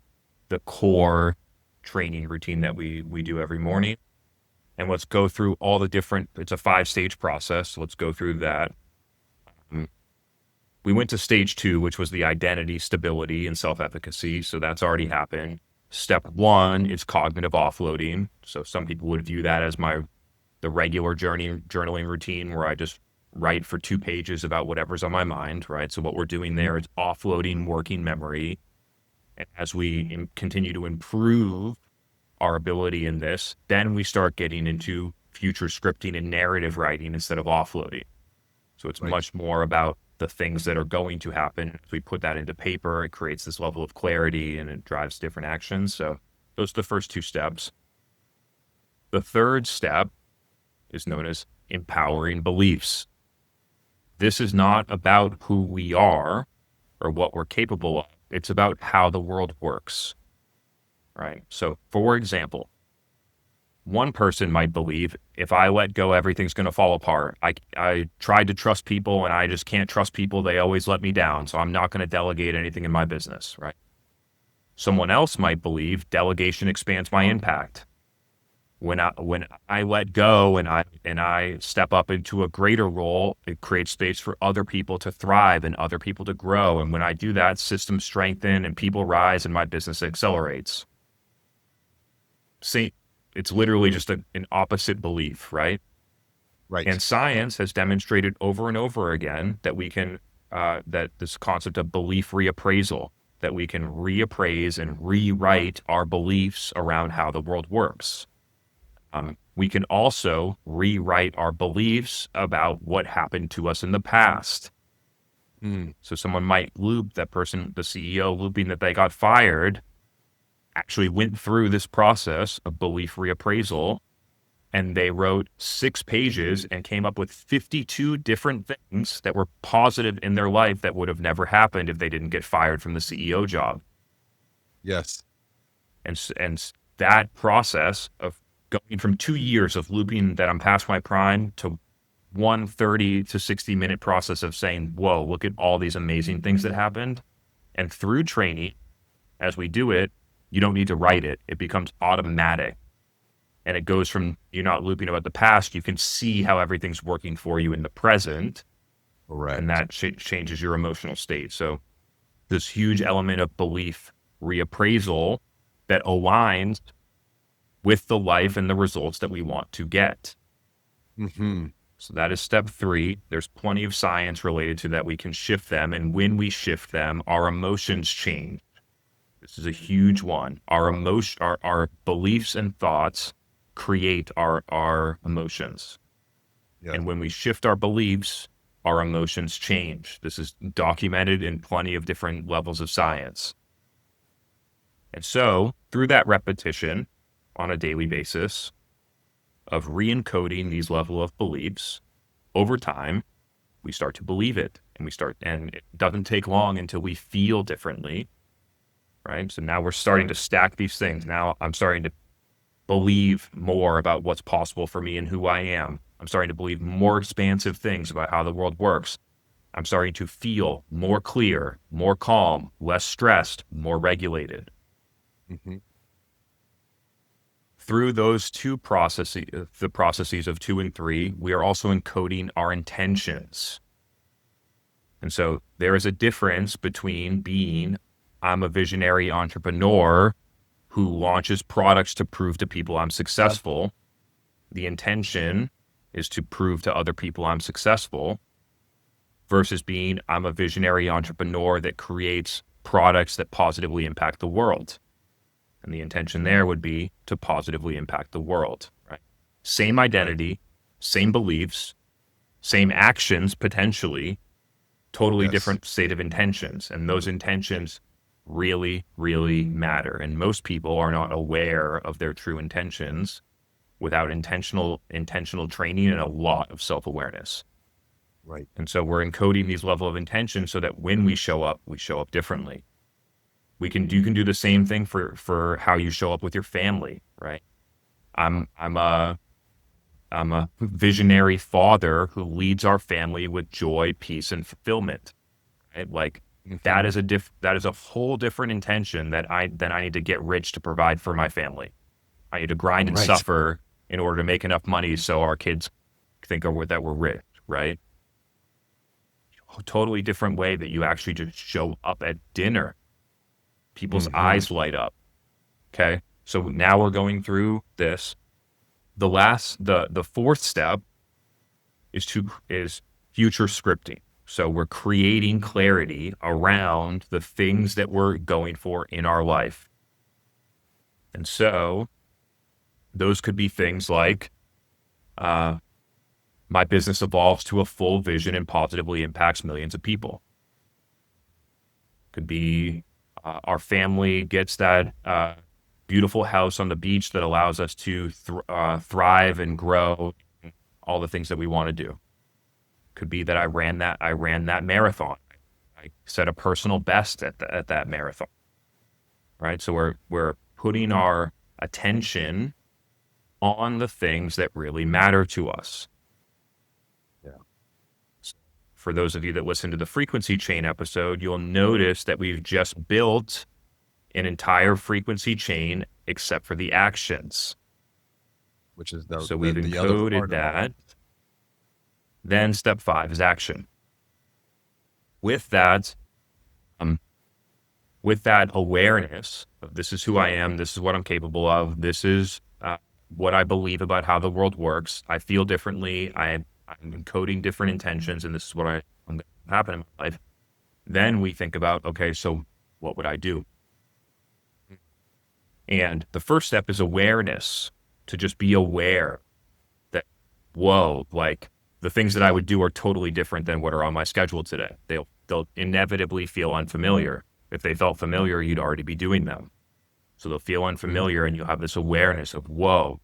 the core training routine that we do every morning. And let's go through all the different, it's a 5-stage process. So let's go through that. We went to stage 2, which was the identity, stability, and self-efficacy. So that's already happened. Step 1 is cognitive offloading. So some people would view that as the regular journaling routine where I just write for 2 pages about whatever's on my mind, right? So what we're doing there is offloading working memory. And as we continue to improve our ability in this, then we start getting into future scripting and narrative writing instead of offloading. So it's Right. much more about the things that are going to happen. If we put that into paper, it creates this level of clarity and it drives different actions. So those are the first 2 steps. The third step is known as empowering beliefs. This is not about who we are or what we're capable of. It's about how the world works, right? So for example, one person might believe if I let go, everything's going to fall apart. I tried to trust people and I just can't trust people. They always let me down. So I'm not going to delegate anything in my business, right? Someone else might believe delegation expands my impact. When I let go and I step up into a greater role, it creates space for other people to thrive and other people to grow. And when I do that, systems strengthen and people rise and my business accelerates. See, it's literally just an opposite belief, right? Right. And science has demonstrated over and over again that we can, that this concept of belief reappraisal, that we can reappraise and rewrite our beliefs around how the world works. We can also rewrite our beliefs about what happened to us in the past. So someone might loop that person, the CEO looping that they got fired, actually went through this process of belief reappraisal, and they wrote 6 pages and came up with 52 different things that were positive in their life that would have never happened if they didn't get fired from the CEO job. Yes. And that process of going from 2 years of looping that I'm past my prime to 1 30 to 60-minute process of saying, whoa, look at all these amazing things that happened. And through training, as we do it, you don't need to write it. It becomes automatic. And it goes from you're not looping about the past. You can see how everything's working for you in the present. Correct. And that changes your emotional state. So this huge element of belief reappraisal that aligns with the life and the results that we want to get. So that is step 3. There's plenty of science related to that. We can shift them. And when we shift them, our emotions change. This is a huge one. Our beliefs and thoughts create our emotions. Yeah. And when we shift our beliefs, our emotions change. This is documented in plenty of different levels of science. And so through that repetition on a daily basis of re-encoding these level of beliefs, over time, we start to believe it. And it doesn't take long until we feel differently, right? So now we're starting to stack these things. Now I'm starting to believe more about what's possible for me and who I am. I'm starting to believe more expansive things about how the world works. I'm starting to feel more clear, more calm, less stressed, more regulated. Through those 2 processes, the processes of 2 and 3, we are also encoding our intentions. And so there is a difference between being, I'm a visionary entrepreneur who launches products to prove to people I'm successful. The intention is to prove to other people I'm successful, versus being, I'm a visionary entrepreneur that creates products that positively impact the world. And the intention there would be to positively impact the world, right? Same identity, same beliefs, same actions, potentially, totally different state of intentions. And those intentions really, really matter. And most people are not aware of their true intentions without intentional training and a lot of self-awareness. Right. And so we're encoding these level of intentions so that when we show up differently. You can do the same thing for how you show up with your family, right? I'm I'm a I'm a visionary father who leads our family with joy, peace, and fulfillment. Right? Like Mhm. that is a whole different intention that I need to get rich to provide for my family. I need to grind and Right. suffer in order to make enough money so our kids think that we're rich, right? A totally different way that you actually just show up at dinner. People's Mhm. eyes light up. Okay. So now we're going through this. The fourth step is future scripting. So we're creating clarity around the things that we're going for in our life. And so those could be things like uh, my business evolves to a full vision and positively impacts millions of people. Could be our family gets that beautiful house on the beach that allows us to thrive and grow all the things that we want to do. Could be that I ran that marathon. I set a personal best at that marathon, right? So we're putting our attention on the things that really matter to us. Yeah. For those of you that listen to the frequency chain episode, you'll notice that we've just built an entire frequency chain except for the actions. Which is So we've the other encoded part of all. that. Then step 5 is action. With that, um, with that awareness of this is who I am, this is what I'm capable of, this is what I believe about how the world works. I feel differently. I'm encoding different intentions, and this is what I'm going to happen in my life. Then we think about, okay, so what would I do? And the first step is awareness, to just be aware that, whoa, like the things that I would do are totally different than what are on my schedule today. They'll inevitably feel unfamiliar. If they felt familiar, you'd already be doing them. So they'll feel Mhm. unfamiliar, and you'll have this awareness of, whoa,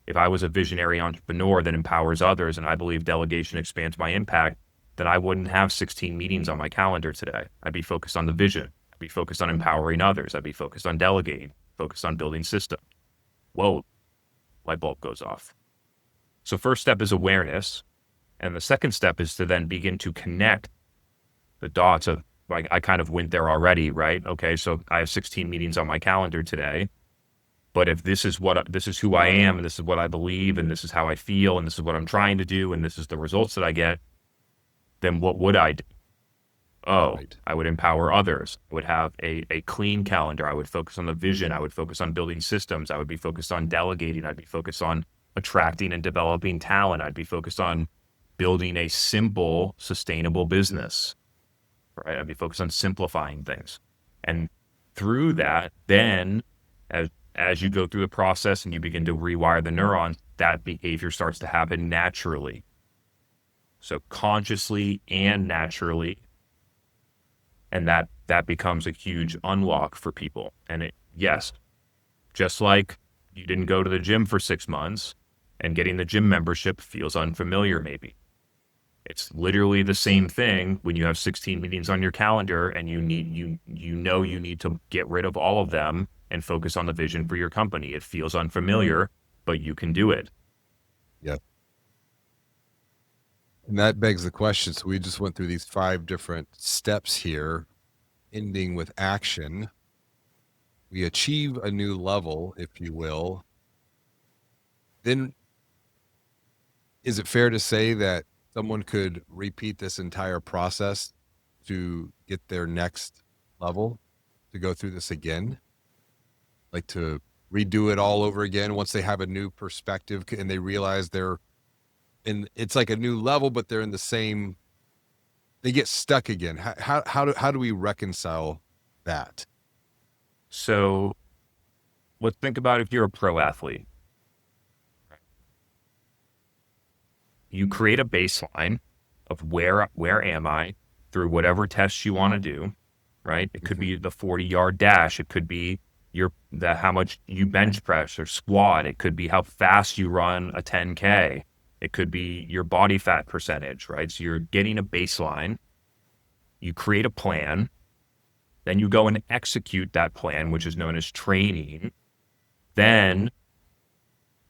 if I was a visionary entrepreneur that empowers others and I believe delegation expands my impact, then I wouldn't have 16 meetings on my calendar today. I'd be focused on the vision. I'd be focused on empowering others. I'd be focused on delegating, focused on building systems. Whoa, light bulb goes off. So first step is awareness. And the second step is to then begin to connect the dots of, like, I kind of went there already, right? Okay, so I have 16 meetings on my calendar today. But if this is who I am, and this is what I believe, and this is how I feel, and this is what I'm trying to do, and this is the results that I get, then what would I do? Oh, Right. I would empower others. I would have a clean calendar. I would focus on the vision. I would focus on building systems. I would be focused on delegating. I'd be focused on attracting and developing talent. I'd be focused on building a simple, sustainable business, right? I'd be focused on simplifying things. And through that, then as as you go through the process and you begin to rewire the neurons, that behavior starts to happen naturally. So consciously and naturally, and that becomes a huge unlock for people. And it, yes, just like you didn't go to the gym for 6 months and getting the gym membership feels unfamiliar, maybe. It's literally the same thing when you have 16 meetings on your calendar and you need to get rid of all of them and focus on the vision for your company. It feels unfamiliar, but you can do it. Yeah. And that begs the question. So we just went through these 5 different steps here, ending with action. We achieve a new level, if you will. Then is it fair to say that someone could repeat this entire process to get their next level, to go through this again? Like to redo it all over again once they have a new perspective and they realize they're in it's like a new level, but they're in the same they get stuck again. How do we reconcile that? So let's think about if you're a pro athlete. You create a baseline of where am I through whatever tests you want to do, right? It could Mhm. be the 40-yard dash. It could be how much you bench press or squat. It could be how fast you run a 10K. It could be your body fat percentage, right? So you're getting a baseline. You create a plan. Then you go and execute that plan, which is known as training. Then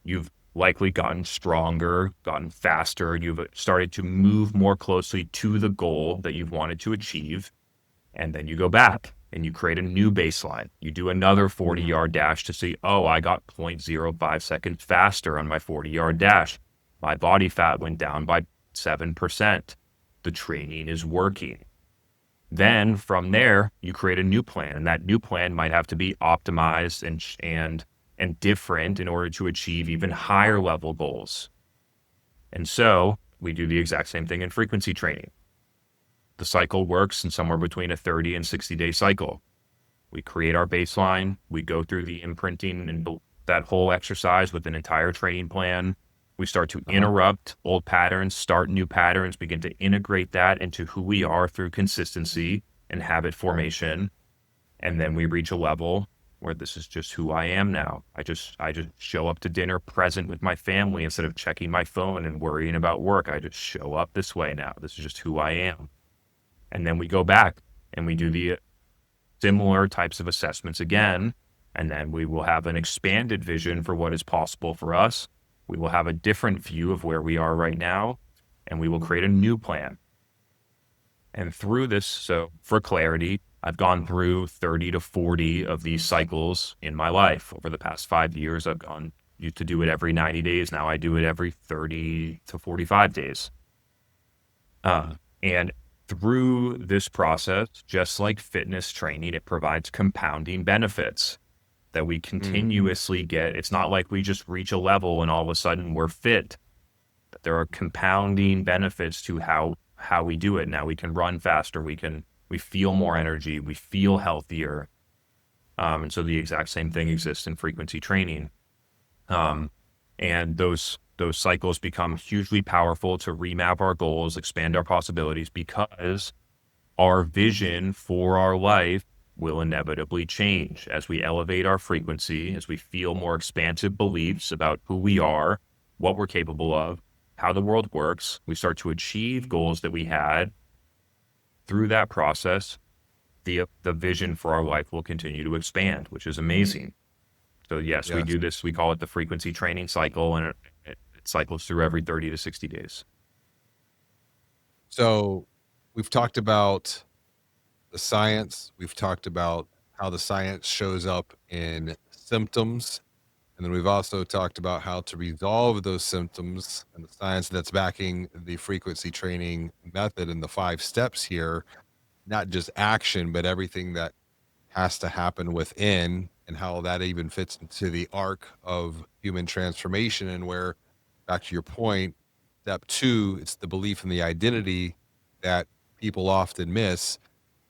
you've likely gotten stronger, gotten faster. You've started to move more closely to the goal that you've wanted to achieve. And then you go back and you create a new baseline. You do another 40-yard dash to see, oh, I got 0.05 seconds faster on my 40-yard dash. My body fat went down by 7%. The training is working. Then from there, you create a new plan, and that new plan might have to be optimized and different in order to achieve even higher level goals. And so we do the exact same thing in frequency training. The cycle works in somewhere between a 30 and 60-day cycle. We create our baseline. We go through the imprinting and that whole exercise with an entire training plan. We start to interrupt old patterns, start new patterns, begin to integrate that into who we are through consistency and habit formation. And then we reach a level where this is just who I am now. I just show up to dinner present with my family instead of checking my phone and worrying about work. I just show up this way now. This is just who I am. And then we go back and we do the similar types of assessments again. And then we will have an expanded vision for what is possible for us. We will have a different view of where we are right now, and we will create a new plan. And through this, so for clarity, I've gone through 30 to 40 of these cycles in my life. Over the past 5 years, I've used to do it every 90 days. Now I do it every 30 to 45 days. And through this process, just like fitness training, it provides compounding benefits that we continuously get. It's not like we just reach a level and all of a sudden we're fit. But there are compounding benefits to how we do it. Now we can run faster. We feel more energy. We feel healthier. And so the exact same thing exists in frequency training. And those cycles become hugely powerful to remap our goals, expand our possibilities, because our vision for our life will inevitably change as we elevate our frequency, as we feel more expansive beliefs about who we are, what we're capable of, how the world works. We start to achieve goals that we had. Through that process, the vision for our life will continue to expand, which is amazing. So yes, we do this. We call it the frequency training cycle, and it cycles through every 30 to 60 days. So we've talked about the science. We've talked about how the science shows up in symptoms. And then we've also talked about how to resolve those symptoms and the science that's backing the frequency training method and the 5 steps here, not just action, but everything that has to happen within, and how that even fits into the arc of human transformation. And where, back to your point, step 2, it's the belief in the identity that people often miss.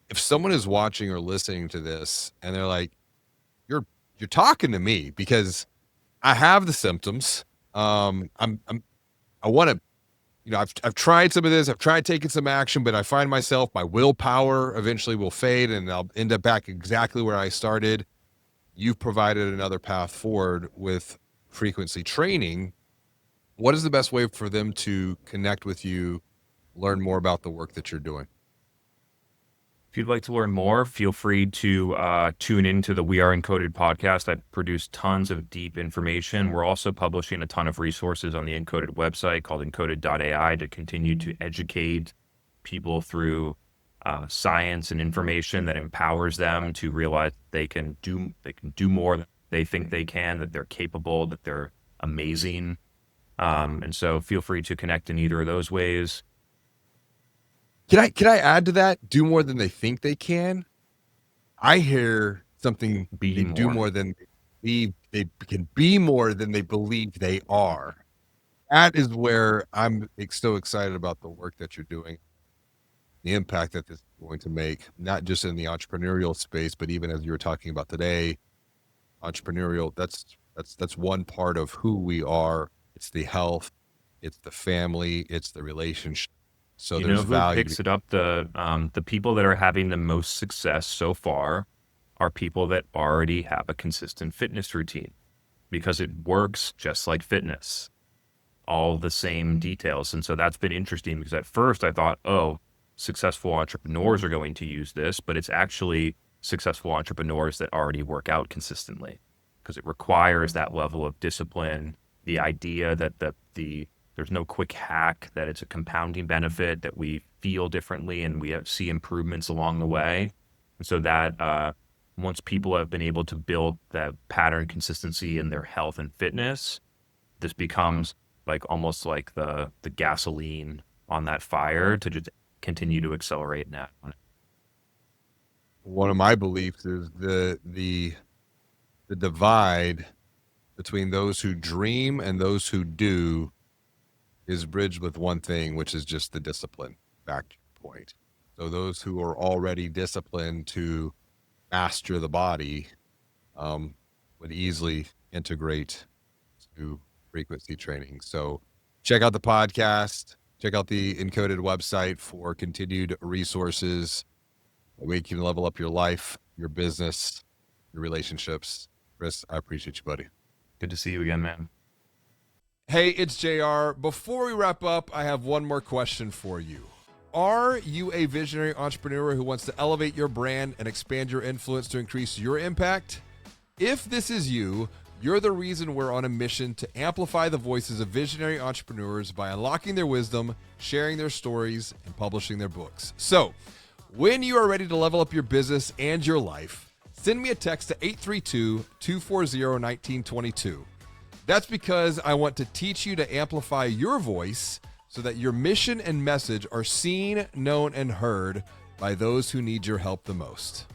If someone is watching or listening to this and they're like, you're talking to me because I have the symptoms. I want to, I've tried some of this. I've tried taking some action, but I find myself, my willpower eventually will fade and I'll end up back exactly where I started. You've provided another path forward with frequency training. What is the best way for them to connect with you, learn more about the work that you're doing? If you'd like to learn more, feel free to tune into the We Are Encoded podcast. I produce tons of deep information. We're also publishing a ton of resources on the Encoded website called encoded.ai to continue to educate people through science and information that empowers them to realize they can do more than they think they can, that they're capable, that they're amazing. And so feel free to connect in either of those ways. Can I add to that? Do more than they think they can. I hear something. They do more than they believe. They can be more than they believe they are. That is where I'm so excited about the work that you're doing, the impact that this is going to make, not just in the entrepreneurial space, but even as you were talking about today, entrepreneurial. That's one part of who we are. It's the health, it's the family, it's the relationship. So You there's know who value. picks it up? The people that are having the most success so far are people that already have a consistent fitness routine, because it works just like fitness, all the same details. And so that's been interesting, because at first I thought, oh, successful entrepreneurs are going to use this, but it's actually successful entrepreneurs that already work out consistently, because it requires that level of discipline, the idea that there's no quick hack, that it's a compounding benefit, that we feel differently and we see improvements along the way. And so that once people have been able to build that pattern consistency in their health and fitness, this becomes like almost like the gasoline on that fire to just continue to accelerate that. One of my beliefs is the divide between those who dream and those who do is bridged with one thing, which is just the discipline. Back to your point. So those who are already disciplined to master the body would easily integrate to frequency training. So check out the podcast, check out the Encoded website for continued resources. We can level up your life, your business, your relationships. Chris, I appreciate you, buddy. Good to see you again, man. Hey, it's JR. Before we wrap up, I have one more question for you. Are you a visionary entrepreneur who wants to elevate your brand and expand your influence to increase your impact? If this is you, you're the reason we're on a mission to amplify the voices of visionary entrepreneurs by unlocking their wisdom, sharing their stories, and publishing their books. So, when you are ready to level up your business and your life, send me a text to 832-240-1922. That's because I want to teach you to amplify your voice so that your mission and message are seen, known, and heard by those who need your help the most.